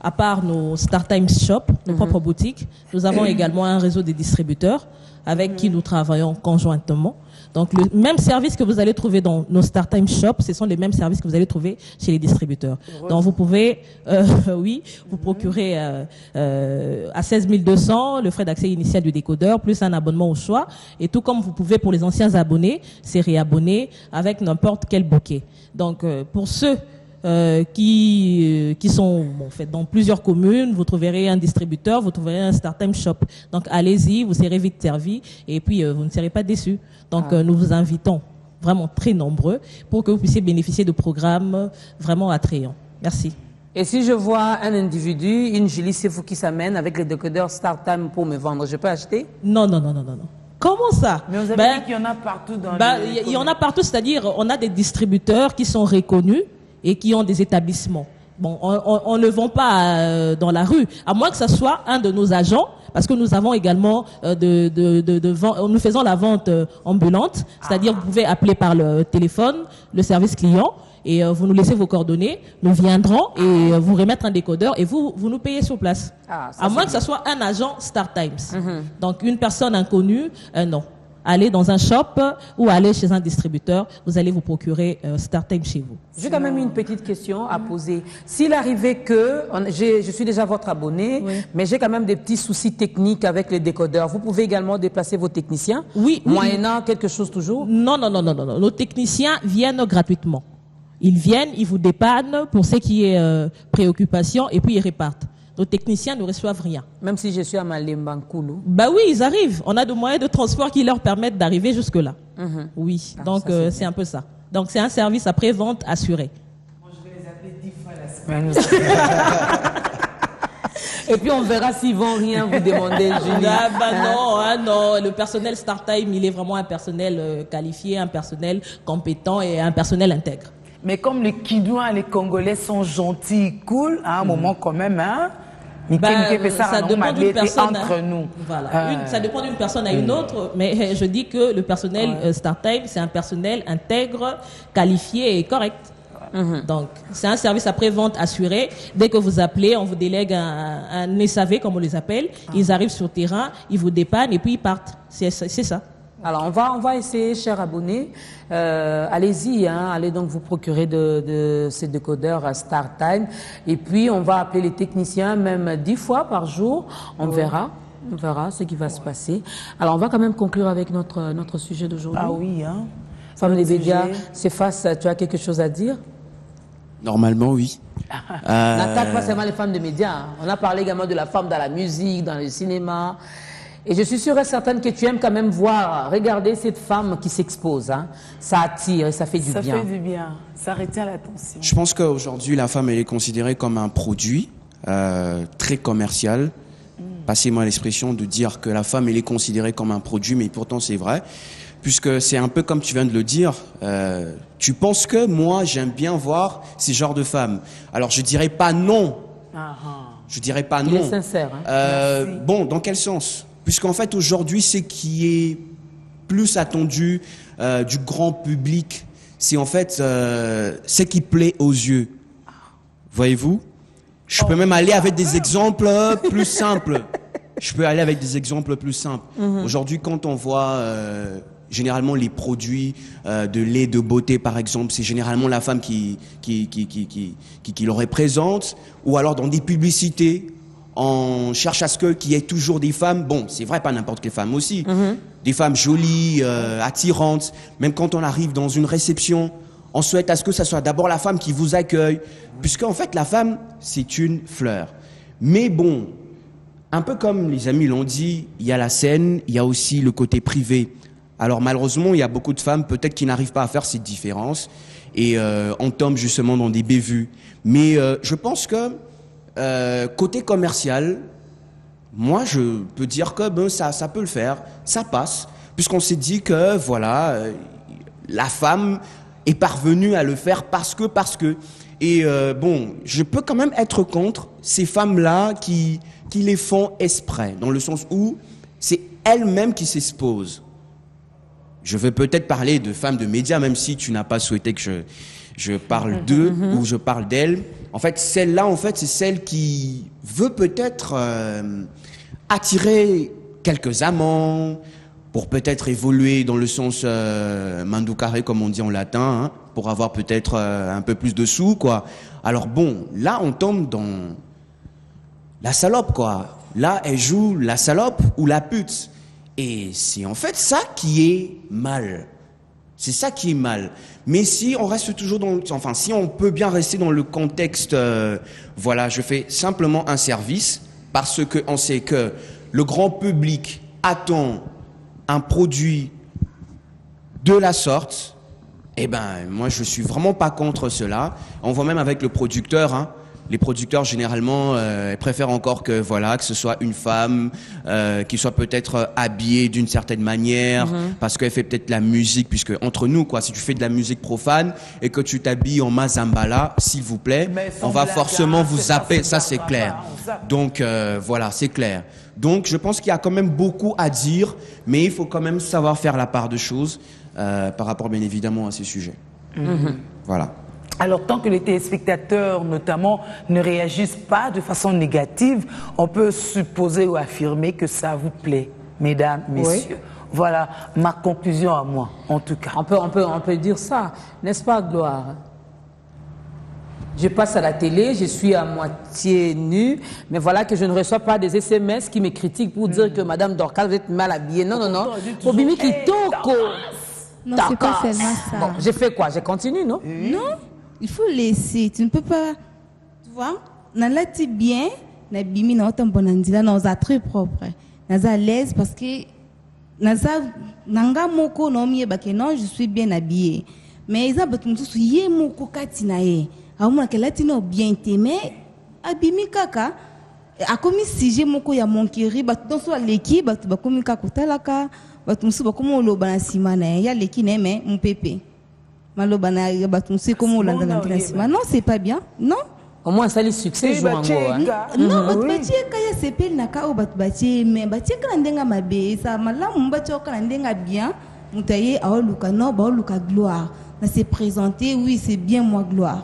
Speaker 4: À part nos StarTime Shop, nos propres boutiques, nous avons également un réseau de distributeurs avec qui nous travaillons conjointement. Donc, le même service que vous allez trouver dans nos StarTime Shop, ce sont les mêmes services que vous allez trouver chez les distributeurs. Donc, vous pouvez, vous procurer à 16 200 le frais d'accès initial du décodeur, plus un abonnement au choix. Et tout comme vous pouvez pour les anciens abonnés, c'est réabonner avec n'importe quel bouquet. Donc, pour ceux qui sont en fait dans plusieurs communes, vous trouverez un distributeur, vous trouverez un StarTime Shop. Donc allez-y, vous serez vite servi et puis vous ne serez pas déçus. Donc nous vous invitons vraiment très nombreux pour que vous puissiez bénéficier de programmes vraiment attrayants. Merci.
Speaker 1: Et si je vois un individu, une Julie, c'est vous qui s'amène avec les décodeurs StarTime pour me vendre, je peux acheter?
Speaker 4: Non. Comment ça?
Speaker 2: Mais vous avez dit qu'il y en a partout dans
Speaker 4: il y en a partout, c'est-à-dire on a des distributeurs qui sont reconnus et qui ont des établissements. Bon, on ne vend pas dans la rue, à moins que ce soit un de nos agents, parce que nous avons également nous faisons la vente ambulante, c'est-à-dire vous pouvez appeler par le téléphone, le service client, et vous nous laissez vos coordonnées, nous viendrons et vous remettre un décodeur et vous nous payez sur place. À moins que ce soit un agent StarTimes. Donc une personne inconnue, non. Allez dans un shop ou allez chez un distributeur, vous allez vous procurer StarTime chez vous.
Speaker 1: J'ai quand même une petite question à poser. S'il arrivait que, je suis déjà votre abonné, mais j'ai quand même des petits soucis techniques avec les décodeurs, vous pouvez également déplacer vos techniciens?
Speaker 4: Oui.
Speaker 1: Moyennant quelque chose toujours?
Speaker 4: Non. Nos techniciens viennent gratuitement. Ils viennent, ils vous dépannent pour ce qui est préoccupation et puis ils repartent. Nos techniciens ne reçoivent rien.
Speaker 1: Même si je suis à Malembankoulou?
Speaker 4: Bah oui, ils arrivent. On a des moyens de transport qui leur permettent d'arriver jusque-là. Oui, donc c'est un peu ça. Donc c'est un service après-vente assuré.
Speaker 2: Moi, je vais les appeler 10 fois la semaine.
Speaker 1: Et puis on verra s'ils vont rien vous demander, Julie.
Speaker 4: Non. Le personnel StarTime, il est vraiment un personnel qualifié, un personnel compétent et un personnel intègre.
Speaker 2: Mais comme les Kidouins, les Congolais sont gentils, cool, à un moment quand même, hein.
Speaker 4: Ça dépend d'une personne
Speaker 2: entre nous.
Speaker 4: Voilà. Ça dépend d'une personne à une autre, mais je dis que le personnel StarTime, c'est un personnel intègre, qualifié et correct. Donc, c'est un service après-vente assuré. Dès que vous appelez, on vous délègue un SAV, comme on les appelle. Ils arrivent sur le terrain, ils vous dépannent et puis ils partent. C'est ça.
Speaker 1: Alors, on va essayer, chers abonnés, allez-y, allez donc vous procurer de ces décodeurs à StarTime. Et puis, on va appeler les techniciens même 10 fois par jour. On verra ce qui va se passer. Alors, on va quand même conclure avec notre sujet d'aujourd'hui.
Speaker 2: Ah oui, hein.
Speaker 1: Femme des médias, Cephas, tu as quelque chose à dire?
Speaker 10: Normalement, oui.
Speaker 1: N'attaque pas seulement les femmes des médias. On a parlé également de la femme dans la musique, dans le cinéma. Et je suis sûre et certaine que tu aimes quand même regarder cette femme qui s'expose. Ça attire et ça fait du bien.
Speaker 2: Ça fait du bien. Ça retient l'attention.
Speaker 10: Je pense qu'aujourd'hui, la femme, elle est considérée comme un produit très commercial. Passez-moi l'expression de dire que la femme, elle est considérée comme un produit, mais pourtant c'est vrai. Puisque c'est un peu comme tu viens de le dire, tu penses que moi, j'aime bien voir ces genres de femmes. Alors, je dirais pas non. Je dirais pas non.
Speaker 1: Il est sincère.
Speaker 10: Bon, dans quel sens? Puisqu'en fait, aujourd'hui, ce qui est plus attendu du grand public, c'est en fait ce qui plaît aux yeux. Voyez-vous? Je peux même aller avec des exemples plus simples. Aujourd'hui, quand on voit généralement les produits de lait de beauté, par exemple, c'est généralement la femme qui le représente, ou alors dans des publicités, on cherche à ce qu'il y ait toujours des femmes, bon, c'est vrai, pas n'importe quelle femme aussi, des femmes jolies, attirantes, même quand on arrive dans une réception, on souhaite à ce que ça soit d'abord la femme qui vous accueille, puisque en fait la femme, c'est une fleur. Mais bon, un peu comme les amis l'ont dit, il y a la scène, il y a aussi le côté privé. Alors malheureusement, il y a beaucoup de femmes peut-être qui n'arrivent pas à faire cette différence et on tombe justement dans des bévues. Mais je pense que côté commercial, moi je peux dire que ben, ça peut le faire, ça passe, puisqu'on s'est dit que voilà, la femme est parvenue à le faire parce que. Et bon, je peux quand même être contre ces femmes-là qui les font exprès, dans le sens où c'est elles-mêmes qui s'exposent. Je veux peut-être parler de femmes de médias, même si tu n'as pas souhaité que je parle d'eux ou je parle d'elles. En fait, celle-là, en fait, c'est celle qui veut peut-être attirer quelques amants pour peut-être évoluer dans le sens mandoucaré, comme on dit en latin, hein, pour avoir peut-être un peu plus de sous, quoi. Alors bon, là, on tombe dans la salope, quoi. Là, elle joue la salope ou la pute. Et c'est en fait ça qui est mal. C'est ça qui est mal. Mais si on reste toujours enfin, si on peut bien rester dans le contexte, voilà, je fais simplement un service parce que on sait que le grand public attend un produit de la sorte. Eh ben, moi, je suis vraiment pas contre cela. On voit même avec le producteur, hein. Les producteurs, généralement, préfèrent encore que, voilà, que ce soit une femme qui soit peut-être habillée d'une certaine manière, parce qu'elle fait peut-être la musique, puisque entre nous, quoi, si tu fais de la musique profane et que tu t'habilles en mazambala, s'il vous plaît, on va forcément vous zapper, ça c'est clair. Donc, voilà, c'est clair. Donc, je pense qu'il y a quand même beaucoup à dire, mais il faut quand même savoir faire la part de choses par rapport, bien évidemment, à ces sujets. Voilà.
Speaker 2: Alors, tant que les téléspectateurs, notamment, ne réagissent pas de façon négative, on peut supposer ou affirmer que ça vous plaît, mesdames, messieurs. Oui. Voilà ma conclusion à moi, en tout cas.
Speaker 1: On peut dire ça, n'est-ce pas, Gloire? Je passe à la télé, je suis à moitié nue, mais voilà que je ne reçois pas des SMS qui me critiquent pour dire que Madame Dorcas, vous êtes mal habillée. Non, non, non. Obimi qui toko.
Speaker 11: Non, c'est pas seulement ça.
Speaker 1: Bon, j'ai fait quoi? Je continue, non?
Speaker 11: Non. Il faut laisser, tu ne peux pas, tu vois, nalati bien, nabimi na autant bonandila, naza très propre, naza à l'aise parce que naza nanga moko no miye bake non, je suis bien habillée, mais ils ont besoin de yé moko katinae, auma que latino bien aimé, abimi kaka, a commis sujet moko ya monkiri, bat dans soit l'équipe, bat bakomi kakutalaka, bat musu bakomo lo banasimana, ya l'équipe n'aime mon pépé. Non, c'est pas bien. Non.
Speaker 1: Au moins, ça les succès jouent en gros.
Speaker 11: Non, kaya sepel naka o batbache mais bache kandenga mabe ça mala mbache kandenga bien mutaye aoluka no baoluka gloire. Na se présenter oui, c'est bien moi gloire.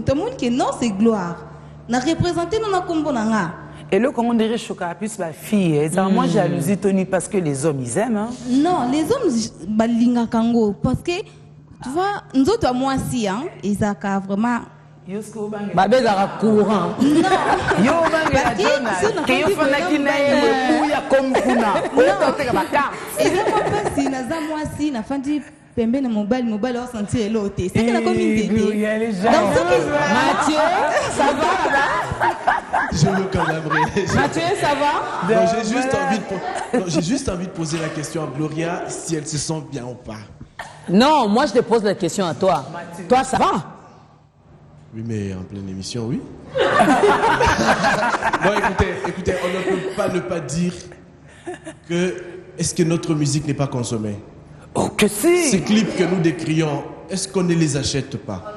Speaker 11: Tout le monde que non, c'est gloire. Na représenter non na kombo nanga.
Speaker 2: Et là, comment on dirait chocolat plus ma fille, moi jalousie Tony parce que les hommes ils aiment hein.
Speaker 11: Non, les hommes balinga kango parce que tu vois, nous autres, moi aussi, hein, ils ont vraiment.
Speaker 1: Babé a courant.
Speaker 11: Non. Pembe na mobile au sentier l'autre. C'est que la commune
Speaker 1: Mathieu, ça va là?
Speaker 9: Je veux quand même.
Speaker 1: Mathieu, ça va?
Speaker 9: Non, j'ai juste envie de poser la question à Gloria si elle se sent bien ou pas.
Speaker 1: Non, moi je te pose la question à toi. Mathieu. Toi, ça va?
Speaker 9: Oui, mais en pleine émission, oui. Bon, écoutez, on ne peut pas ne pas dire que est-ce que notre musique n'est pas consommée?
Speaker 2: Oh, que si!
Speaker 9: Ces clips que nous décrions, est-ce qu'on ne les achète pas?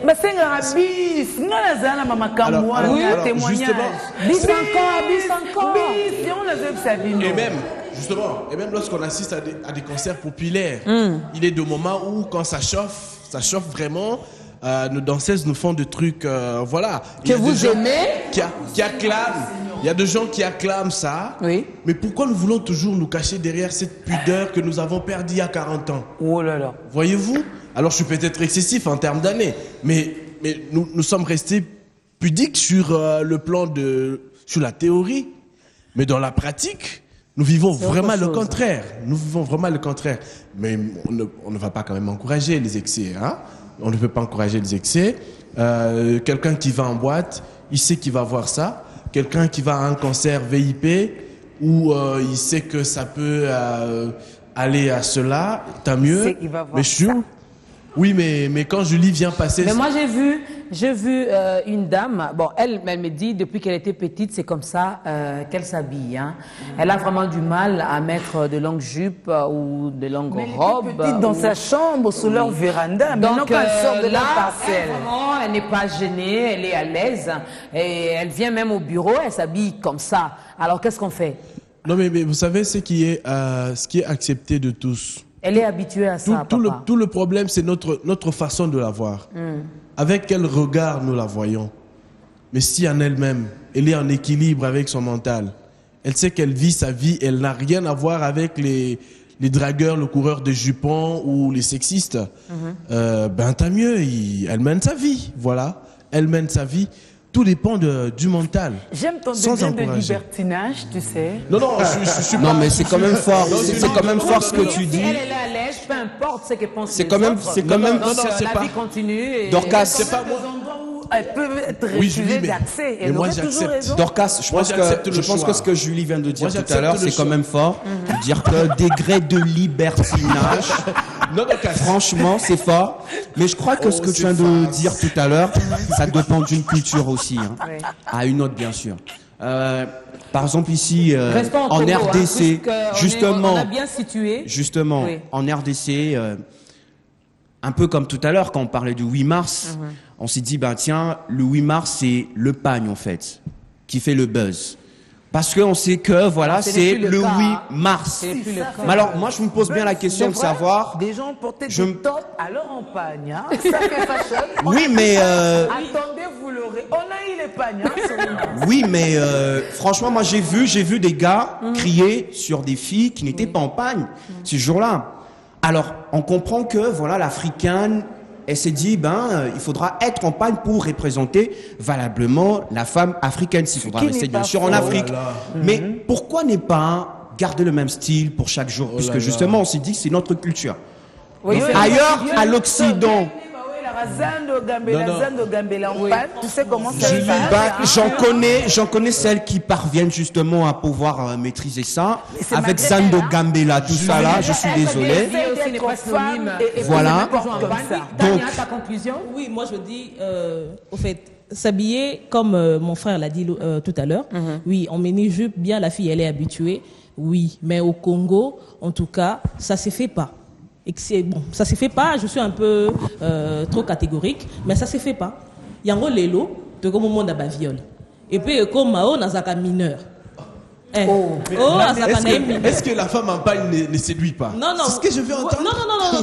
Speaker 2: Mais c'est un bis. Non, la maman Kamwa, témoignage.
Speaker 1: Bis encore.
Speaker 9: Et même lorsqu'on assiste à des concerts populaires, il est des moments où quand ça chauffe vraiment. Nos danseuses nous font des trucs, voilà.
Speaker 1: Que vous aimez?
Speaker 9: Qui acclament. Il y a des gens qui acclament ça.
Speaker 1: Oui.
Speaker 9: Mais pourquoi nous voulons toujours nous cacher derrière cette pudeur que nous avons perdue il y a 40 ans?
Speaker 2: Oh là là.
Speaker 9: Voyez-vous? Alors je suis peut-être excessif en termes d'années, mais nous sommes restés pudiques sur le plan de sur la théorie. Mais dans la pratique, nous vivons vraiment le contraire. Nous vivons vraiment le contraire. Mais on ne va pas quand même encourager les excès. Hein? On ne peut pas encourager les excès. Quelqu'un qui va en boîte, il sait qu'il va voir ça. Quelqu'un qui va à un concert VIP, où il sait que ça peut aller à cela, tant mieux. Mais oui, mais quand Julie vient passer...
Speaker 1: Mais moi, j'ai vu une dame, bon, elle me dit, depuis qu'elle était petite, c'est comme ça qu'elle s'habille. Hein. Elle a vraiment du mal à mettre de longues jupes ou de longues robes.
Speaker 2: Elle était petite dans sa chambre, sous leur véranda, mais non, quand elle sort de la parcelle.
Speaker 1: Elle n'est pas gênée, elle est à l'aise. Et elle vient même au bureau, elle s'habille comme ça. Alors, qu'est-ce qu'on fait?
Speaker 9: Non, mais vous savez, ce qui est accepté de tous.
Speaker 1: Elle est habituée à ça,
Speaker 9: tout le problème, c'est notre façon de la voir. Avec quel regard nous la voyons. Mais si en elle-même, elle est en équilibre avec son mental, elle sait qu'elle vit sa vie, elle n'a rien à voir avec les dragueurs, le coureur de jupons ou les sexistes. Ben tant mieux, elle mène sa vie, voilà. Elle mène sa vie. Tout dépend du mental.
Speaker 2: J'aime ton désir de libertinage, tu sais.
Speaker 9: Non, je suis pas...
Speaker 10: Non, mais c'est quand même fort. C'est quand même fort ce que tu dis.
Speaker 1: Elle est à l'aise, peu importe ce qu'elle pense.
Speaker 10: C'est quand même...
Speaker 1: La vie continue.
Speaker 10: Dorcas,
Speaker 9: c'est pas moi.
Speaker 2: Elles peuvent être refusées d'accès.
Speaker 9: Mais moi, j'accepte.
Speaker 10: Dorcas, je pense que ce que Julie vient de dire tout à l'heure, c'est quand même fort. De dire que degré de libertinage, franchement, c'est fort. Mais je crois que ce que tu viens de dire tout à l'heure, ça dépend d'une culture aussi. Hein. À une autre, bien sûr. Par exemple, ici, en RDC, justement,
Speaker 1: on a bien situé.
Speaker 10: Justement, en RDC, un peu comme tout à l'heure, quand on parlait du 8 mars, on s'est dit, ben tiens, le 8 mars, c'est le pagne, en fait, qui fait le buzz. Parce qu'on sait que, voilà, c'est le 8 mars. Mais alors, moi, je me pose bien la question de savoir...
Speaker 2: Des gens portaient des tops, alors on pagne, hein. Ça fait fashion.
Speaker 10: Oui, mais...
Speaker 2: Attendez, vous l'aurez. On a eu les pagnes, hein.
Speaker 10: Oui, mais franchement, moi, j'ai vu des gars crier sur des filles qui n'étaient pas en pagne ce jour-là. Alors, on comprend que, voilà, l'Africaine... Elle s'est dit, il faudra être en pagne pour représenter valablement la femme africaine, s'il faudra rester bien sûr en Afrique. Mais pourquoi ne pas garder le même style pour chaque jour, puisque justement on s'est dit que c'est notre culture. Ailleurs, à l'Occident...
Speaker 2: Tu sais comment ça se passe?
Speaker 10: J'en connais celles qui parviennent justement à pouvoir maîtriser ça. Avec Zando Gambela, tout ça là, je suis désolé. Voilà.
Speaker 1: Donc, ta conclusion?
Speaker 4: Oui, moi je dis, au fait, s'habiller comme mon frère l'a dit tout à l'heure. Oui, en mini-jupe, bien la fille, elle est habituée. Oui, mais au Congo, en tout cas, ça se fait pas. Bon, ça se fait pas, je suis un peu trop catégorique, mais ça se fait pas. Il y a un lelo, de comme au monde à viol. Et puis, comme Mao, n'a pas mineur.
Speaker 9: Est-ce que la femme en pagne ne séduit pas?
Speaker 4: Non.
Speaker 9: C'est ce que je veux entendre.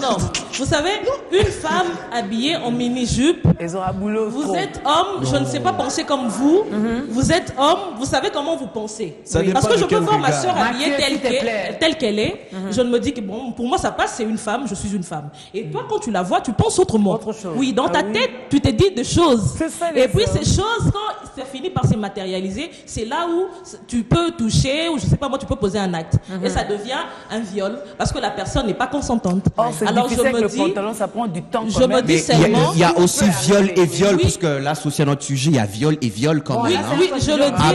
Speaker 4: Non. Vous savez, une femme habillée en mini-jupe, vous êtes homme, je ne sais pas penser comme vous. Vous êtes homme, vous savez comment vous pensez. Parce que je peux voir ma soeur habillée telle qu'elle est. Je ne me dis que, bon, pour moi, ça passe, c'est une femme, je suis une femme. Et toi, quand tu la vois, tu penses autrement. Oui, dans ta tête, tu te dis des choses. Et puis, ces choses, quand ça finit par se matérialiser, c'est là où tu peux toucher, ou je sais pas moi, tu peux poser un acte. Et ça devient un viol, parce que la personne n'est pas consentante.
Speaker 2: Alors je me dis, le pantalon, ça prend du temps.
Speaker 10: Je me dis seulement. Il y a aussi viol et viol, parce que là, associé à notre sujet, il y a viol et viol quand même.
Speaker 4: Oui, je le dis.
Speaker 10: Ah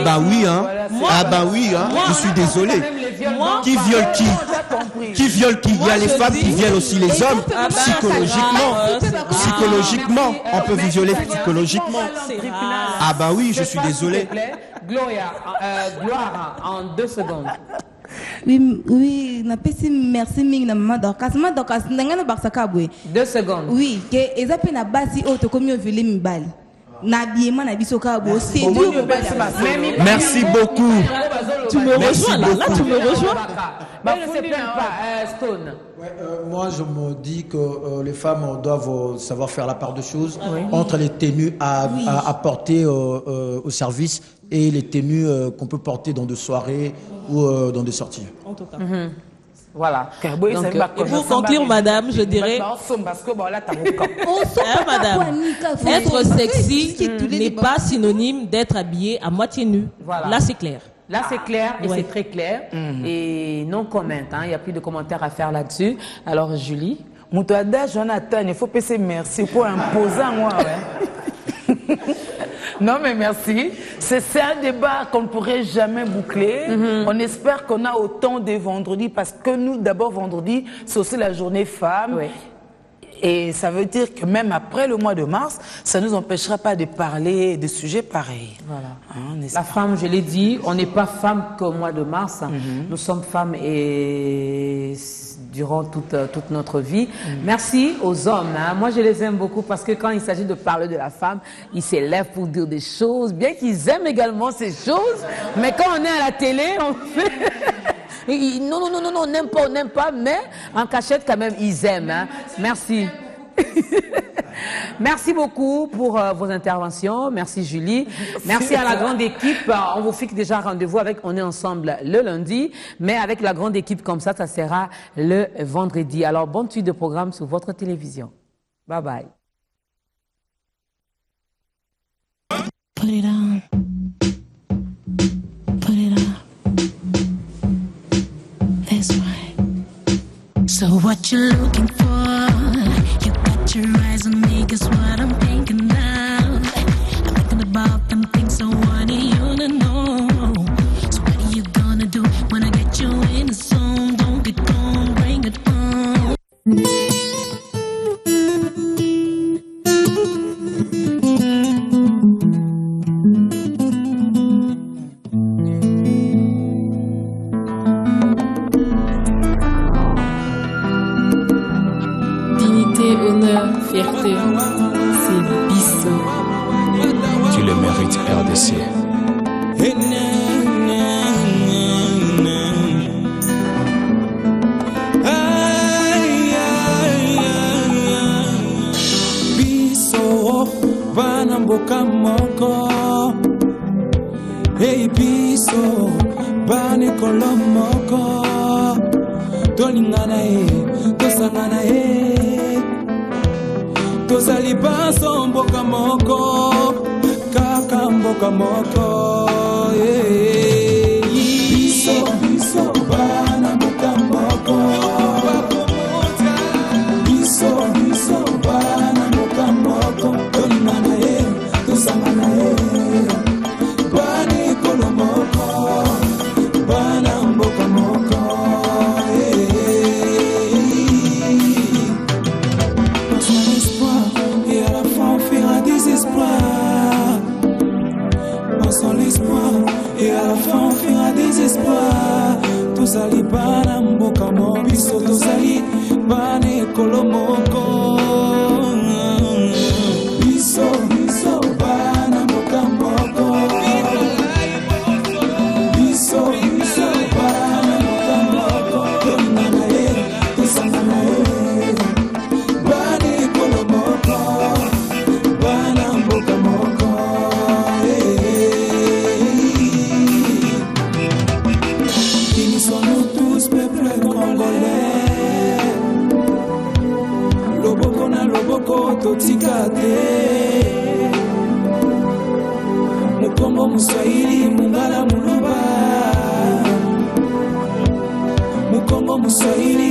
Speaker 10: bah oui, hein. Je suis désolé. Qui viole qui? Qui viole qui? Il y a les femmes qui violent aussi les hommes, psychologiquement. On peut vous violer psychologiquement. Ah bah oui, je suis désolé.
Speaker 1: Gloire, en 2 secondes.
Speaker 11: Oui, merci ming na maman Dorcas. Maman Dorcas, ndangana baksaka bwe.
Speaker 1: 2 secondes.
Speaker 11: Oui, que ezape na basi auto comme violé mibali. Na biema na bisoka bo séduire.
Speaker 10: Merci beaucoup.
Speaker 4: Tu me rejoins là, tu me rejoins.
Speaker 3: Moi, je me dis que les femmes doivent savoir faire la part de choses entre les tenues à porter au service et les tenues qu'on peut porter dans des soirées ou dans des sorties.
Speaker 4: En tout cas.
Speaker 1: Voilà.
Speaker 4: Donc, et pour conclure, madame, je dirais... madame, être sexy n'est pas synonyme d'être habillé à moitié nu.
Speaker 1: Voilà.
Speaker 4: Là, c'est clair.
Speaker 1: Là, c'est clair et c'est très clair. Et non comment, il n'y a plus de commentaires à faire là-dessus. Alors, Julie.
Speaker 2: Moutouada, Jonathan, il faut passer merci pour imposer moi. Non, mais merci. C'est un débat qu'on ne pourrait jamais boucler. On espère qu'on a autant de vendredis parce que nous, d'abord, vendredi, c'est aussi la journée femme.
Speaker 1: Oui.
Speaker 2: Et ça veut dire que même après le mois de mars, ça ne nous empêchera pas de parler de sujets pareils.
Speaker 1: Voilà. La femme, je l'ai dit, on n'est pas femme qu'au mois de mars. Nous sommes femmes et durant toute notre vie. Merci aux hommes. Moi, je les aime beaucoup parce que quand il s'agit de parler de la femme, ils s'élèvent pour dire des choses, bien qu'ils aiment également ces choses. Mais quand on est à la télé, on fait... Non, on n'aime pas, mais en cachette quand même, ils aiment. Merci. Merci beaucoup pour vos interventions. Merci Julie. Merci à la grande équipe. On vous fixe déjà rendez-vous avec On est ensemble le lundi, mais avec la grande équipe comme ça sera le vendredi. Alors, bonne suite de programme sur votre télévision. Bye bye.
Speaker 12: Put it on. Put it on. That's right. So what you looking for? You got your eyes on me, guess what I'm thinking of? I'm thinking about them things I want you to know. So what are you gonna do when I get you in the zone? Don't get gone, bring it on.
Speaker 13: Honneur, fierté, c'est Bisso.
Speaker 14: Tu le mérites, RDC.
Speaker 15: Bisso, bana mboka moko. Hey Bisso, bana ekolo moko. Tolingana tosangana tozali baso mboka moko kaka mboka moko biso bana mboka moko biso bana mboka moko tolingana tosangana bana ekolo moko bana mboka moko sans l'espoir et à la fin on fera des espoirs. Tozali bana mboka moko biso tozali bana ekolo moko biso bana mboka moko biso bana mboka moko tolingana tosangana bana ekolo moko bana mboka moko. Somos tous peuple congolais. Loboko na loboko totikate. Mukongo Muswahili Mungala Muluba. Mukongo Muswahili